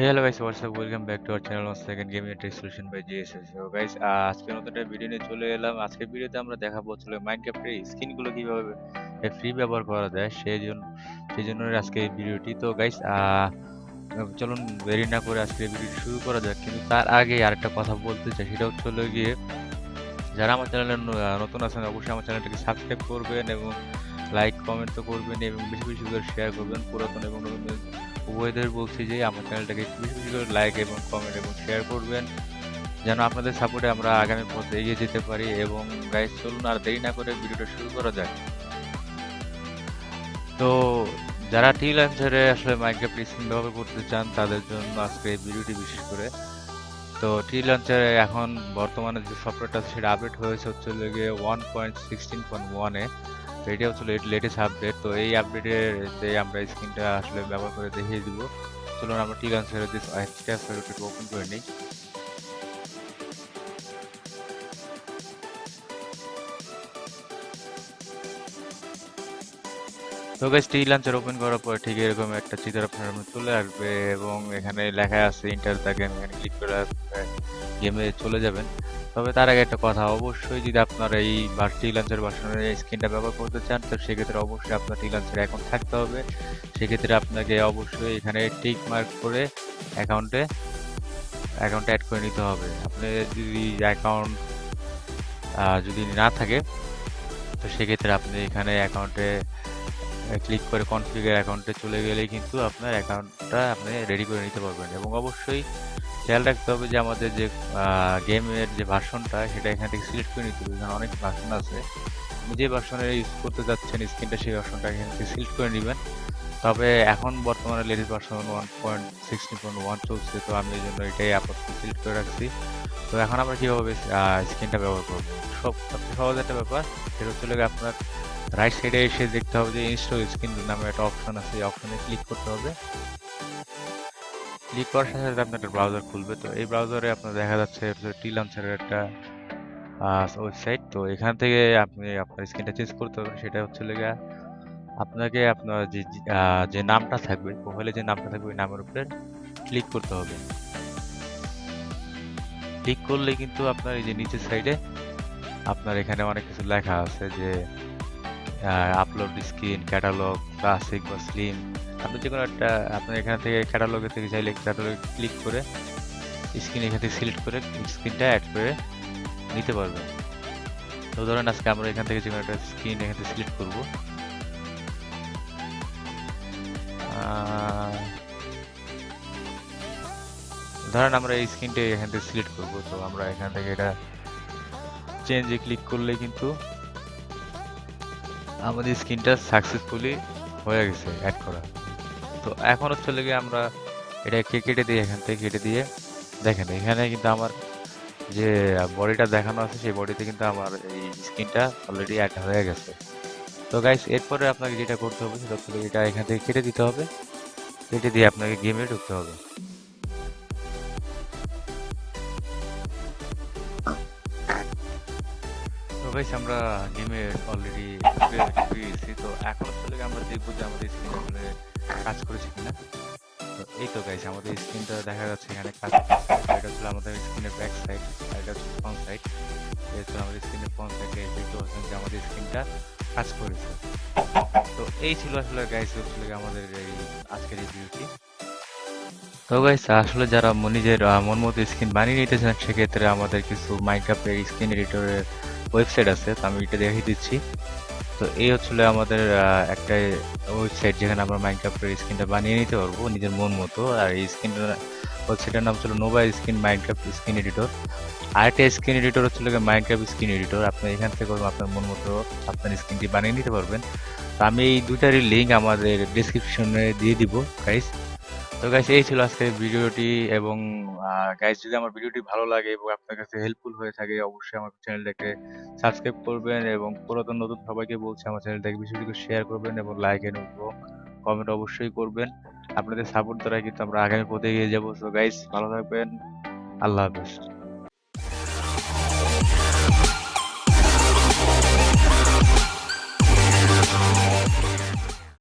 Hello guys, what's up? Welcome back to our channel once again, Gaming and Tech Solution by GSS. So guys, আজকে নতুন একটা video নিয়ে চলে এলাম। আজকের ভিডিওতে আমরা দেখাবো আসলে মাইনক্রাফটের স্কিনগুলো কিভাবে ফ্রি ব্যবহার করা যায় সেই জন্য আজকে এই ভিডিওটি। তো গাইস, চলুন দেরি না করে আজকে এই ভিডিওটি শুরু করা যাক। কিন্তু তার আগে আরেকটা কথা বলতে চাই, সেটা হলো গিয়ে যারা আমার চ্যানেলে নতুন আছেন অবশ্যই আমার চ্যানেলটাকে সাবস্ক্রাইব করবেন এবং লাইক কমেন্ট তো করবেন এবং বেশি বেশি করে শেয়ার করবেন। পুরাতন এবং নতুন উভয়দের বলছি যে আমার চ্যানেলটাকে একটু বেশি বেশি করে লাইক এবং কমেন্ট এবং শেয়ার করবেন, যেন আপনাদের সাপোর্টে আমরা আগামী পথে এগিয়ে যেতে পারি। এবং গাইস, চলুন আর দেরি না করে ভিডিওটা শুরু করা যাক। তো যারা টি লঞ্চারে আসলে মাইনক্রাফট স্ক্রিন ব্যবহার করতে চান তাদের জন্য আজকে এই ভিডিওটি বিশেষ করে। তো টি লঞ্চারে এখন বর্তমানে যে সফটওয়্যারটা আছে সেটা আপডেট হয়েছে হচ্ছে গিয়ে 1.16.1-এ। তো এটা হচ্ছে লেটেস্ট আপডেট। তো এই আপডেটে আমরা স্ক্রিনটা আসলে ব্যবহার করে দেখিয়ে দিব। চলুন আমরা টি লঞ্চারের যে সফটওয়্যারটা ওপেন করে নিই। তো গাইস, টি লঞ্চার ওপেন করার পর ঠিক এরকম একটা চিত্র আপনার সামনে চলে আসবে এবং এখানে লেখা আছে ইন্টার দ্য গেম। এখানে ক্লিক করে গেমে চলে যাবেন। তবে তার আগে একটা কথা, অবশ্যই যদি আপনার এই টি লঞ্চার ভার্সনের স্ক্রিনটা ব্যবহার করতে চান তো সেক্ষেত্রে অবশ্যই আপনার টি লঞ্চার অ্যাকাউন্ট থাকতে হবে। সেক্ষেত্রে আপনাকে অবশ্যই এখানে টিক মার্ক করে অ্যাকাউন্টে অ্যাড করে নিতে হবে। আপনি যদি অ্যাকাউন্ট যদি না থাকে তো সেক্ষেত্রে আপনি এখানে অ্যাকাউন্টে ক্লিক করে কনফিগার অ্যাকাউন্টে চলে গেলেই কিন্তু আপনার অ্যাকাউন্টটা আপনি রেডি করে নিতে পারবেন। এবং অবশ্যই খেয়াল রাখতে হবে যে আমাদের যে গেমের যে ভার্সনটা সেটা এখান থেকে সিলেক্ট করে নিতে হবে। এখানে অনেক ভার্সন আছে, আপনি যে ভার্সনে ইউজ করতে যাচ্ছেন স্ক্রিনটা সেই ভার্সনটা এখান থেকে সিলেক্ট করে নেবেন। তবে এখন বর্তমানে লেটেস্ট ভার্সন 1.16.1 চলছে, তো আমি এই জন্য এটাই আপাতত সিলেক্ট করে রাখছি। তো এখন আমরা কীভাবে স্ক্রিনটা ব্যবহার করবো, সবচেয়ে সহজ একটা ব্যাপার, সেটা হচ্ছে আপনার রাইট সাইডে এসে দেখতে হবে যে ইনস্টল স্ক্রিন নামে একটা অপশন আছে, এই অপশনে ক্লিক করতে হবে। ক্লিক করার সাথে সাথে আপনার একটা ব্রাউজার খুলবে। তো এই ব্রাউজারে আপনার দেখা যাচ্ছে টি লঞ্চারের একটা ওয়েবসাইট। তো এখান থেকে আপনি আপনার স্ক্রিনটা চেঞ্জ করতে হবে। সেটা হচ্ছে আপনাকে আপনার যে নামটা থাকবে, প্রোফাইলে যে নামটা থাকবে ওই নামের উপরে ক্লিক করতে হবে। ক্লিক করলে কিন্তু আপনার এই যে নিচের সাইডে আপনার এখানে অনেক কিছু লেখা আছে, যে আপলোড স্ক্রিন, ক্যাটালগ, ক্লাসিক বা স্লিম। আপনি যে কোনো একটা আপনার এখান থেকে ক্যাটালগে থেকে চাইলে ক্যাটালগে ক্লিক করে স্ক্রিন এখান থেকে সিলেক্ট করে স্ক্রিনটা অ্যাড করে নিতে পারবেন। তো ধরেন আজকে আমরা এখান থেকে যে কোনো একটা স্ক্রিন এখান থেকে সিলেক্ট করবো। ধরেন আমরা এই স্ক্রিনটা এখান থেকে সিলেক্ট করবো। তো আমরা এখান থেকে এটা চেঞ্জে ক্লিক করলে কিন্তু আমাদের স্ক্রিনটা সাকসেসফুলি হয়ে গেছে অ্যাড করা। তো এখন হচ্ছে আমরা এটাকে কেটে দিয়ে এখান থেকে কেটে দিয়ে দেখেন এখানে কিন্তু আমার যে বডিটা দেখানো আছে সেই বডিতে কিন্তু আমার এই স্ক্রিনটা অলরেডি অ্যাড হয়ে গেছে। তো গাইস, এরপরে আপনাকে যেটা করতে হবে সেটা হচ্ছে এটা এখান থেকে কেটে দিতে হবে। কেটে দিয়ে আপনাকে গেমে ঢুকতে হবে। তো গাইস, আমরা গেমে অলরেডি পেয়েছি। তো এখন হচ্ছে আমরা দেখবো যে আমাদের স্ক্রিন আসলে কাজ করেছে কিনা। তো এই তো গাইস, আমাদের স্ক্রিনটা দেখা যাচ্ছে এখানে কাজ করছে। এটা হচ্ছে আমাদের স্ক্রিনের ব্যাক সাইড আর এটা হচ্ছে ফ্রন্ট সাইড। এই হচ্ছে আমাদের স্ক্রিনের ফ্রন্ট সাইডে দেখতে পাচ্ছেন যে আমাদের স্ক্রিনটা কাজ করেছে। তো এই ছিল আসলে গাইস হচ্ছে আমাদের এই আজকের এই ভিডিওটি। তো গাইস, আসলে যারা নিজের মন মতো স্ক্রিন বানিয়ে নিতে চান সেক্ষেত্রে আমাদের কিছু মাইনক্রাফটের স্ক্রিন এডিটরের ওয়েবসাইট আছে, তো আমি এটা দেখিয়ে দিচ্ছি। তো এই হচ্ছিল আমাদের একটা ওয়েবসাইট যেখানে আমরা মাইনক্রাফটের স্ক্রিনটা বানিয়ে নিতে পারবো নিজের মন মতো। আর এই ওয়েবসাইটের নাম ছিল Nova screen Minecraft screen editor. আরেকটা স্ক্রিন এডিটর হচ্ছিল মাইনক্রাফট স্ক্রিন এডিটর। আপনি এখান থেকে আপনার মন মতো আপনার স্ক্রিনটি বানিয়ে নিতে পারবেন। তো আমি এই দুইটারই লিঙ্ক আমাদের ডিসক্রিপশনে দিয়ে দিব গাইস। তো গাইস, এই ছিল আজকের ভিডিওটি। এবং গাইস, যদি আমার ভিডিওটি ভালো লাগে এবং আপনার কাছে হেল্পফুল হয়ে থাকে অবশ্যই আমার চ্যানেলটাকে সাবস্ক্রাইব করবেন এবং পুরাতন নতুন সবাইকে বলছি আমার চ্যানেলটাকে বেশি বেশি শেয়ার করবেন এবং লাইক এবং কমেন্ট অবশ্যই করবেন। আপনাদের সাপোর্ট দ্বারা কিন্তু আমরা আগামী পথে এগিয়ে যাবো। সো গাইস, ভালো থাকবেন। আল্লাহ হাফেজ।